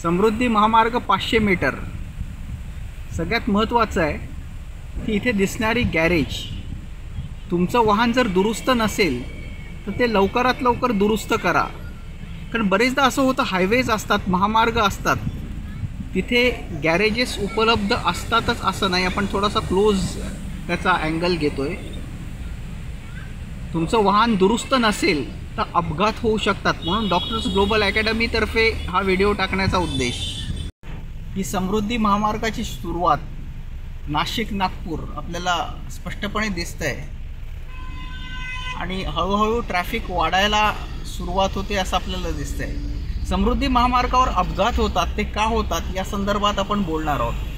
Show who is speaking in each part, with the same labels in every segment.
Speaker 1: समृद्धी महामार्ग 500 मीटर. सगळ्यात महत्त्वाचं आहे की इथे दिसणारी गॅरेज, तुमचं वाहन जर दुरुस्त नसेल तर ते लवकरात लवकर दुरुस्त करा. कारण बरेचदा असं होतं, हायवेज असतात, महामार्ग असतात, तिथे गॅरेजेस उपलब्ध असतातच असं नाही. आपण थोडासा क्लोज त्याचा अँगल घेतोय. तुमचं वाहन दुरुस्त नसेल तर अपघात होऊ शकतात. म्हणून डॉक्टर्स ग्लोबल अकॅडमीतर्फे हा व्हिडिओ टाकण्याचा उद्देश. ही समृद्धी महामार्गाची सुरुवात नाशिक नागपूर आपल्याला स्पष्टपणे दिसतंय आणि हळूहळू ट्रॅफिक वाढायला सुरुवात होते असं आपल्याला दिसतंय. समृद्धी महामार्गावर अपघात होतात, ते का होतात या संदर्भात आपण बोलणार आहोत.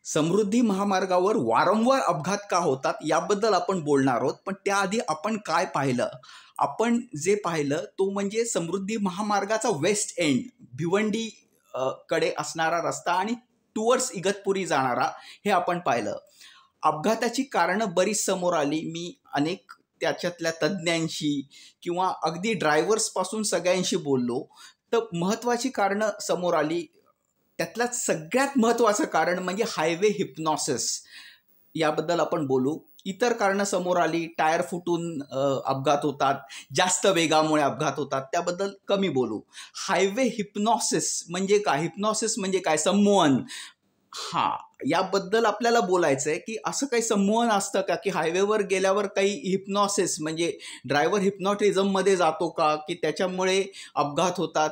Speaker 1: समृद्धी महामार्गावर वारंवार अपघात का होतात याबद्दल आपण बोलणार आहोत. पण त्याआधी आपण काय पाहिलं, आपण जे पाहिलं तो म्हणजे समृद्धी महामार्गाचा वेस्ट एंड, भिवंडी कडे असणारा रस्ता आणि टुवर्ड्स इगतपुरी जाणारा, हे आपण पाहिलं. अपघाताची कारणं बरीच समोर आली. मी अनेक त्याच्यातल्या तज्ज्ञांशी किंवा अगदी ड्रायव्हर्सपासून सगळ्यांशी बोललो, तर महत्त्वाची कारणं समोर आली. त्यातलं सगळ्यात महत्त्वाचं कारण म्हणजे हायवे हिप्नॉसिस. याबद्दल आपण बोलू. इतर कारणं समोर आली, टायर फुटून अपघात होतात, जास्त वेगामुळे अपघात होतात, त्याबद्दल कमी बोलू. हायवे हिप्नॉसिस म्हणजे काय, हिप्नॉसिस म्हणजे काय, संमोहन. याबद्दल आपल्याला बोलायचं आहे की असं काही संमोहन असतं का, की हायवेवर गेल्यावर काही हिप्नॉसिस म्हणजे ड्रायव्हर हिप्नॉटिझममध्ये जातो का, की त्याच्यामुळे अपघात होतात.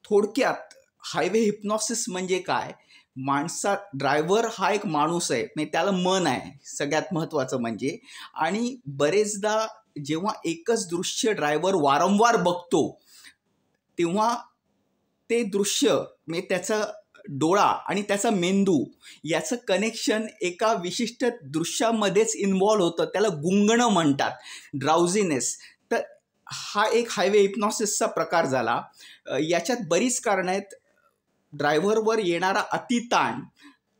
Speaker 1: थोडक्यात हायवे हिप्नॉसिस म्हणजे काय, ड्रायव्हर हा एक माणूस आहे, म्हणजे त्याला मन आहे सगळ्यात महत्त्वाचं म्हणजे. आणि बरेचदा जेव्हा एकच दृश्य ड्रायव्हर वारंवार बघतो तेव्हा ते दृश्य म्हणजे त्याचा डोळा आणि त्याचा मेंदू याचं कनेक्शन एका विशिष्ट दृश्यामध्येच इन्व्हॉल्व होतं. त्याला गुंगणं म्हणतात, ड्राउझीनेस. तर हा एक हायवे हिप्नॉसिसचा प्रकार झाला. याच्यात बरीच कारणं आहेत. ड्रायव्हरवर येणारा अतिताण,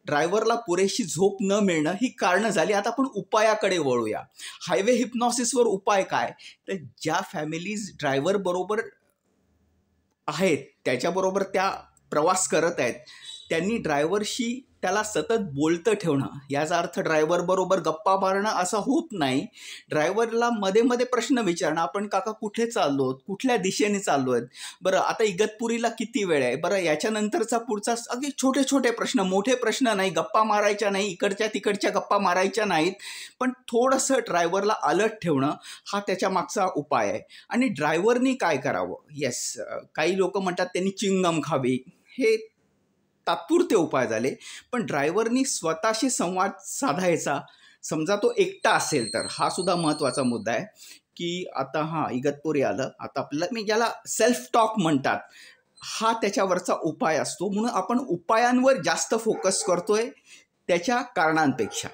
Speaker 1: ड्रायव्हरला पुरेशी झोप न मिळणं, ही कारणं झाली. आता आपण उपायाकडे वळूया. हायवे हिप्नॉसिसवर उपाय काय, तर ज्या फॅमिलीज ड्रायव्हर बरोबर आहेत, त्याच्याबरोबर त्या प्रवास करत आहेत, त्यांनी ड्रायव्हरशी त्याला सतत बोलतं ठेवणं. याचा अर्थ ड्रायव्हर बरोबर गप्पा मारणं असं होत नाही. ड्रायव्हरला मध्ये मध्ये प्रश्न विचारणं, आपण काका कुठे चाललो आहोत, कुठल्या दिशेने चाललो आहेत, बरं आता इगतपुरीला किती वेळ आहे, बरं याच्यानंतरचा पुढचा, अगदी छोटे छोटे प्रश्न, मोठे प्रश्न नाही, गप्पा मारायच्या नाही, इकडच्या तिकडच्या गप्पा मारायच्या नाहीत, पण थोडंसं ड्रायव्हरला अलर्ट ठेवणं हा त्याच्या मागचा उपाय आहे. आणि ड्रायव्हरनी काय करावं, काही लोक म्हणतात त्यांनी चिंगम खावी, हे तात्पुरते उपाय झाले. पण ड्रायव्हरनी स्वतःशी संवाद साधायचा. समजा तो एकटा असेल तर, हा सुद्धा महत्त्वाचा मुद्दा आहे की आता इगतपुरी आलं, आता आपल्याला, मी ज्याला सेल्फ टॉक म्हणतात, हा त्याच्यावरचा उपाय असतो. म्हणून आपण उपायांवर जास्त फोकस करतोय त्याच्या कारणांपेक्षा.